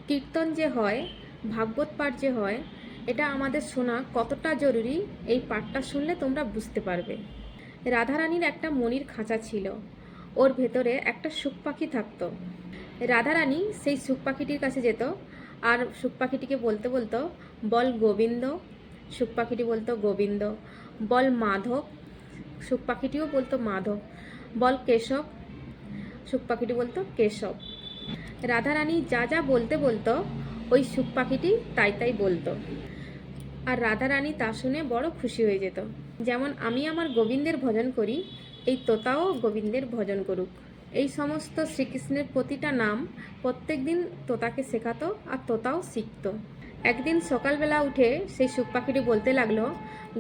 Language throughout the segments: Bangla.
কীর্তন যে হয়, ভাগবত পাঠ যে হয়, এটা আমাদের শোনা কতটা জরুরি এই পাঠটা শুনলে তোমরা বুঝতে পারবে। রাধারানীর একটা মণির খাঁচা ছিল, ওর ভেতরে একটা শুক পাখি থাকতো। রাধারানী সেই শুক পাখিটির কাছে যেত আর শুক পাখিটিকে বলতে বলতো, বল গোবিন্দ। শুক পাখিটি বলতো গোবিন্দ। বল মাধব। শুক পাখিটিও বলতো মাধব। বল কেশব। শুক পাখিটি বলতো কেশব। রাধারানী যা যা বলতে বলতো ওই শুক পাখিটি তাই তাই বলতো, আর রাধারানী তা শুনে বড় খুশি হয়ে যেত। যেমন আমি আমার গোবিন্দের ভজন করি, এই তোতাও গোবিন্দের ভজন করুক। এই সমস্ত শ্রীকৃষ্ণের প্রতিটা নাম প্রত্যেক দিন তোতাকে শেখাতো আর তোতাও শিখতো। একদিন সকালবেলা উঠে সেই শুক পাখিটি বলতে লাগলো,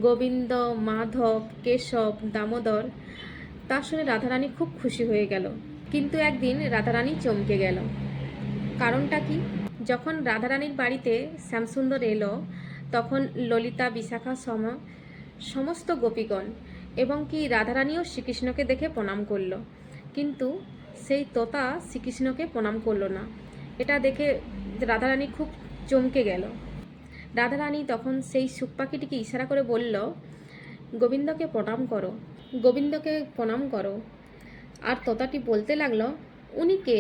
গোবিন্দ, মাধব, কেশব, দামোদর। তা শুনে রাধারানী খুব খুশি হয়ে গেল। কিন্তু একদিন রাধারানী চমকে গেল। কারণটা কি? যখন রাধারানীর বাড়িতে শ্যামসুন্দর এলো, তখন ললিতা, বিশাখা সমস্ত গোপীগণ এবং কি রাধারানীও শ্রীকৃষ্ণকে দেখে প্রণাম করলো, কিন্তু সেই তোতা শ্রীকৃষ্ণকে প্রণাম করলো না। এটা দেখে রাধারানী খুব চমকে গেল। রাধারানী তখন সেই শুক পাখিটিকে ইশারা করে বলল, গোবিন্দকে প্রণাম করো, গোবিন্দকে প্রণাম করো। আর তোতাটি বলতে লাগলো, উনি কে,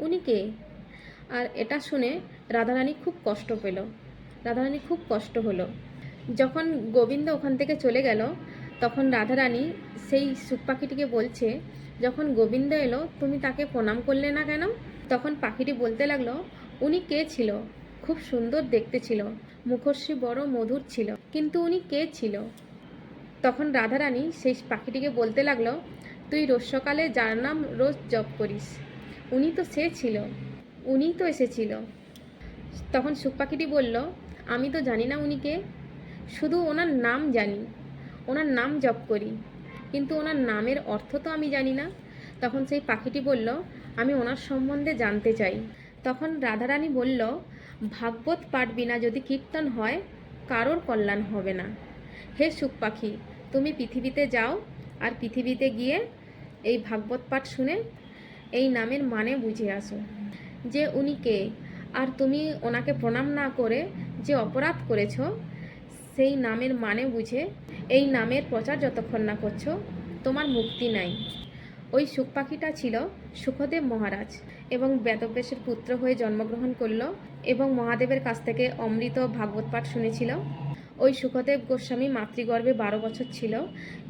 উনি কে? আর এটা শুনে রাধারানী খুব কষ্ট পেল, রাধারানী খুব কষ্ট হলো। যখন গোবিন্দ ওখান থেকে চলে গেল, তখন রাধারানী সেই শুক পাখিটিকে বলছে, যখন গোবিন্দ এলো তুমি তাকে প্রণাম করলে না কেন? তখন পাখিটি বলতে লাগলো, উনি কে ছিল? খুব সুন্দর দেখতে ছিল, মুখশ্রী বড় মধুর ছিল, কিন্তু উনি কে ছিল? তখন রাধারানী সেই পাখিটিকে বলতে লাগলো, তুই রোজ সকালে যার নাম রোজ জপ করিস, উনি তো সে ছিল, উনিই তো এসেছিল। তখন শুক পাখিটি বলল, আমি তো জানি না উনি কে, শুধু ওনার নাম জানি, ওনার নাম জপ করি, কিন্তু ওনার নামের অর্থ তো আমি জানি না। তখন সেই পাখিটি বলল, আমি ওনার সম্বন্ধে জানতে চাই। তখন রাধারানী বলল, ভাগবত পাঠ বিনা যদি কীর্তন হয়, কারোর কল্যাণ হবে না। হে শুক পাখি, তুমি পৃথিবীতে যাও, আর পৃথিবীতে গিয়ে এই ভাগবত পাঠ শুনে এই নামের মানে বুঝে আসো, যে উনি কে। আর তুমি ওনাকে প্রণাম না করে যে অপরাধ করেছ, সেই নামের মানে বুঝে এই নামের প্রচার যতক্ষণ না করছো, তোমার মুক্তি নাই। ওই শুক পাখিটা ছিল সুখদেব মহারাজ, এবং বেদব্যাসের পুত্র হয়ে জন্মগ্রহণ করলো এবং মহাদেবের কাছ থেকে অমৃত ভাগবত পাঠ শুনেছিল। ওই সুখদেব গোস্বামী মাতৃগর্ভে 12 বছর ছিল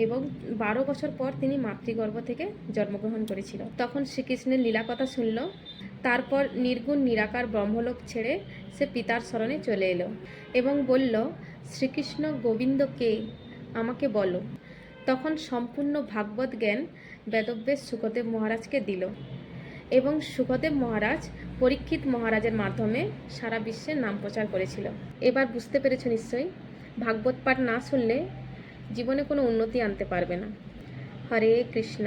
এবং 12 বছর পর তিনি মাতৃগর্ভ থেকে জন্মগ্রহণ করেছিল। তখন শ্রীকৃষ্ণের লীলা কথা শুনল। তারপর নির্গুণ নিরাকার ব্রহ্মলোক ছেড়ে সে পিতার শরণে চলে এলো এবং বলল, শ্রীকৃষ্ণ গোবিন্দ কে, আমাকে বলো। তখন সম্পূর্ণ ভাগবত জ্ঞান বেদব্যাস সুখদেব মহারাজকে দিল এবং সুখদেব মহারাজ পরীক্ষিত মহারাজের মাধ্যমে সারা বিশ্বের নাম প্রচার করেছিল। এবার বুঝতে পেরেছ নিশ্চয়ই, ভাগবত পাঠ না শুনলে জীবনে কোনো উন্নতি আনতে পারবে না। হরে কৃষ্ণ।